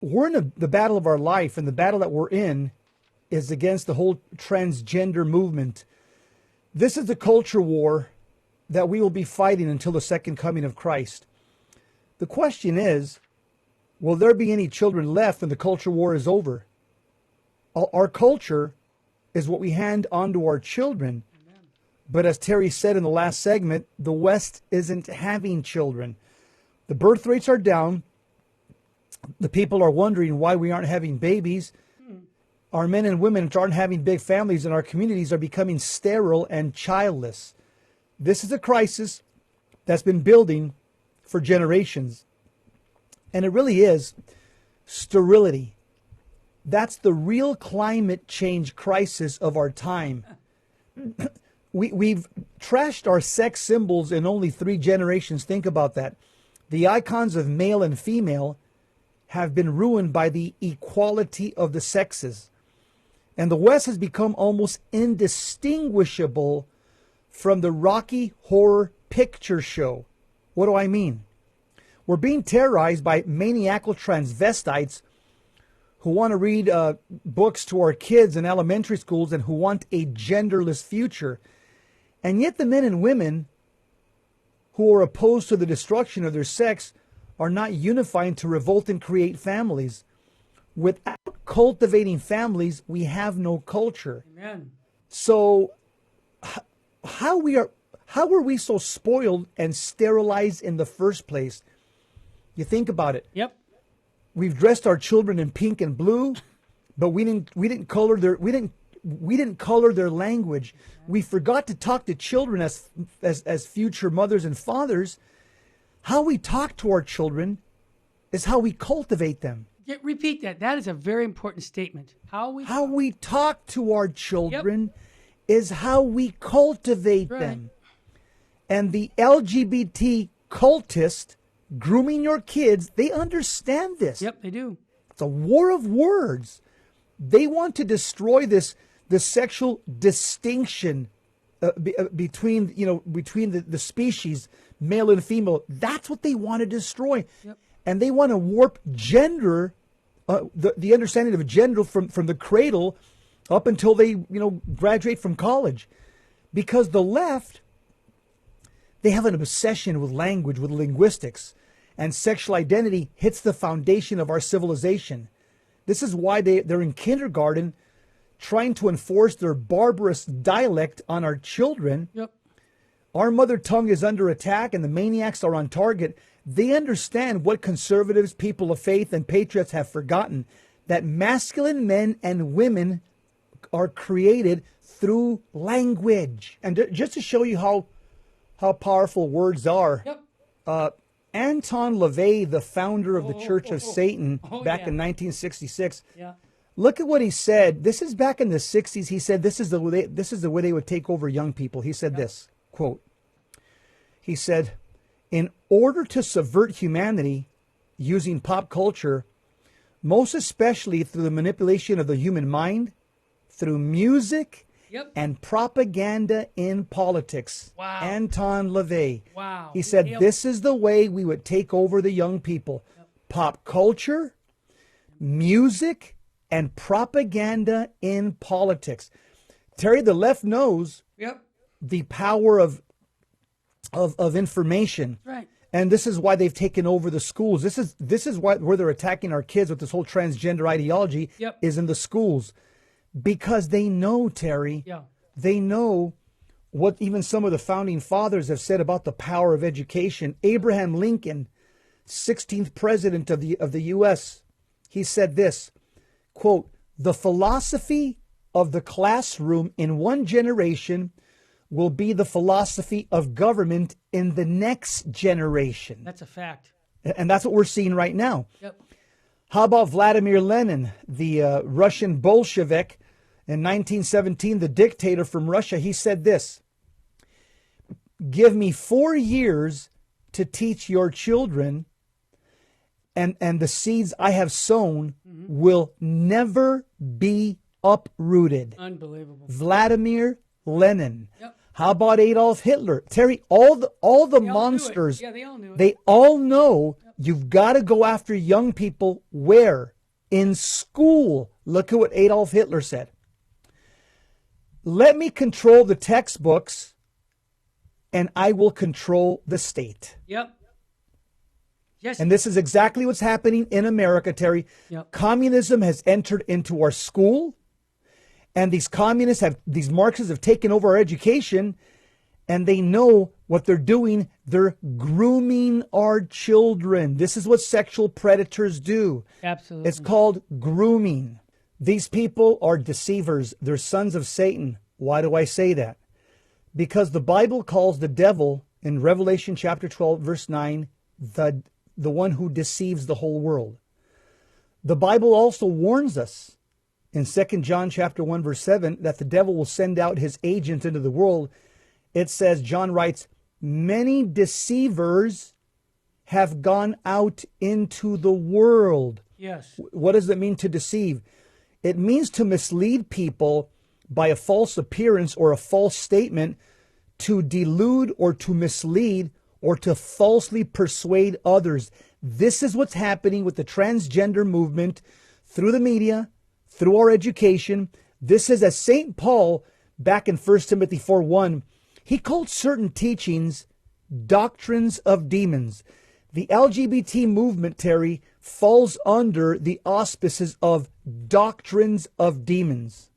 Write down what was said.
we're in the battle of our life, and the battle that we're in is against the whole transgender movement. This is the culture war that we will be fighting until the second coming of Christ. The question is, will there be any children left when the culture war is over? Our culture is what we hand on to our children. Amen. But as Terry said in the last segment, the West isn't having children. The birth rates are down. The people are wondering why we aren't having babies. Our men and women aren't having big families, and our communities are becoming sterile and childless. This is a crisis that's been building for generations. And it really is sterility. That's the real climate change crisis of our time. We've trashed our sex symbols in only 3 generations. Think about that. The icons of male and female have been ruined by the equality of the sexes. And the West has become almost indistinguishable from the Rocky Horror Picture Show. What do I mean? We're being terrorized by maniacal transvestites who want to read books to our kids in elementary schools and who want a genderless future. And yet the men and women who are opposed to the destruction of their sex are not unifying to revolt and create families. Without cultivating families, we have no culture. Amen. So how are we so spoiled and sterilized in the first place? You think about it. Yep. We've dressed our children in pink and blue, but we didn't color their language. We forgot to talk to children as future mothers and fathers. How we talk to our children is how we cultivate them. Repeat that. That is a very important statement. How we talk to our children is how we cultivate them. And the LGBT cultist grooming your kids, they understand this. Yep, they do. It's a war of words. They want to destroy the sexual distinction between the species, male and female. That's what they want to destroy. Yep. And they want to warp gender, the understanding of gender from the cradle up until they graduate from college. Because the left, they have an obsession with language, with linguistics, and sexual identity hits the foundation of our civilization. This is why they're in kindergarten trying to enforce their barbarous dialect on our children. Yep. Our mother tongue is under attack and the maniacs are on target. They understand what conservatives, people of faith, and patriots have forgotten, that masculine men and women are created through language. And just to show you how powerful words are, Anton LaVey, the founder of the Church of Satan back in 1966, look at what he said. This is back in the 60s. He said this is the way they would take over young people. He said this, quote, he said, "In order to subvert humanity using pop culture, most especially through the manipulation of the human mind, through music and propaganda in politics." Wow. Anton LaVey. Wow. He said this is the way we would take over the young people. Pop culture, music, and propaganda in politics. Terry, the left knows the power of information. Right. And this is why they've taken over the schools. This is why where they're attacking our kids with this whole transgender ideology is in the schools. Because they know, Terry, they know what even some of the founding fathers have said about the power of education. Abraham Lincoln, 16th president of the U.S., he said this, quote, "The philosophy of the classroom in one generation will be the philosophy of government in the next generation." That's a fact. And that's what we're seeing right now. Yep. How about Vladimir Lenin, the Russian Bolshevik in 1917, the dictator from Russia? He said this, "Give me 4 years to teach your children, and the seeds I have sown will never be uprooted." Unbelievable. Vladimir Lenin. Yep. How about Adolf Hitler? Terry, all the They all knew it. monsters, Yeah, they all knew it. they all know you've got to go after young people where? In school. Look at what Adolf Hitler said. Let me control the textbooks and I will control the state. Yep. Yes. And this is exactly what's happening in America, Terry. Yep. Communism has entered into our school, and these Marxists have taken over our education, and they know what they're doing. They're grooming our children. This is what sexual predators do. Absolutely. It's called grooming. These people are deceivers. They're sons of Satan. Why do I say that? Because the Bible calls the devil in Revelation chapter 12, verse 9, the one who deceives the whole world. The Bible also warns us in 2 John chapter 1, verse 7, that the devil will send out his agents into the world. It says, John writes, many deceivers have gone out into the world. Yes. What does it mean to deceive? It means to mislead people by a false appearance or a false statement, to delude or to mislead or to falsely persuade others. This is what's happening with the transgender movement through the media, through our education. This is, as St. Paul, back in 1 Timothy 4:1, he called certain teachings doctrines of demons. The LGBT movement, Terry, falls under the auspices of doctrines of demons.